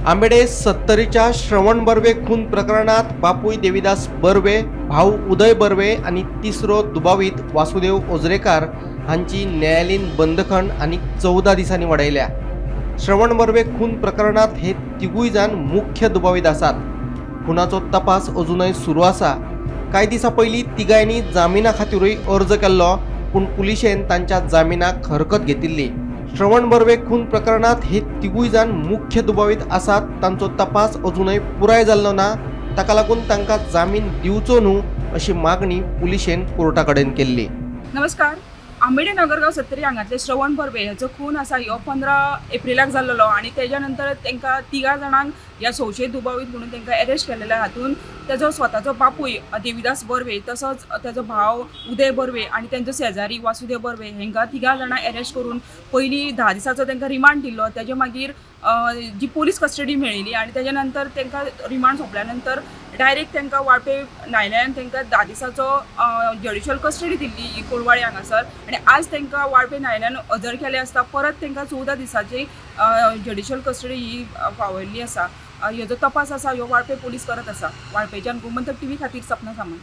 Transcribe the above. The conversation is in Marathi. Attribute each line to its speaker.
Speaker 1: आंबेडे 70च्या श्रवण बर्वे खून प्रकरणात बापूय देवीदास बर्वे, भाऊ उदय बर्वे आणि तिसरो दुबावीत वासुदेव ओझरेकार हांची न्यायालयीन बंदखण आणि 14 दिसांनी वाडयल्या. श्रवण बर्वे खून प्रकरणात हे तिगूय जाण मुख्य दुबावीत आसात. खुनाचो तपास अजूनय सुरू आसा. कांय दिसा पयलीं तिगांयनी जामिना खातीरूय अर्ज केल्लो, पूण पुलिशेन तांच्या जामिनाक हरकत घेतिल्ली. श्रवण बर्वे खून प्रकरणात हे तिगूय जाण मुख्य दुबावीत आसात. तांचो तपास अजूनय पुराय जाल्लो ना, ताका लागून तांकां जामीन दिवचो न्हू अशी मागणी पुलिशेन कोर्टा कडेन केल्ली.
Speaker 2: नमस्कार. आंबेडे नगरगाव 70 हांगातले श्रवण बर्वे ह्याचो खून आसा ह्यो 15 एप्रिलाक जाल्लो आणि तेज्या नंतर तांकां तिगा जाणांक ह्या संशयीत दुबावीत म्हणून तांकां अरेस्ट केलेले. हातून तेजो स्वताचो बापूय देवीदास बर्वे, तसोच तेजो भाव उदय बर्वे आणि तेंचो शेजारी वासुदेव बर्वे हेंकां तिगा जाणांक अरेस्ट करून पयलीं 10 दिसाचो तांकां रिमांड दिल्लो. तेजे मागीर जी पुलीस कस्टडी मेळिल्ली आणि तेज्या नंतर तांकां रिमांड सोंपल्या नंतर डायरेक्ट तांकां वाळपे न्यायालयान तांकां 10 दिसाचो ज्युडिशियल कस्टडी दिल्ली कोलवाळे हांगासर आणि आज तांकां वाळपे न्यायालयान हजर केले आसता. परत तांकां 14 दिसाची ज्युडिशियल कस्टडी ही फावयल्ली आसा. हेजो तपास आसा ह्यो वाळपे पुलीस करत आसा. वाळपेच्यान गोमंतक टीव्ही खातीर सपना सामंत.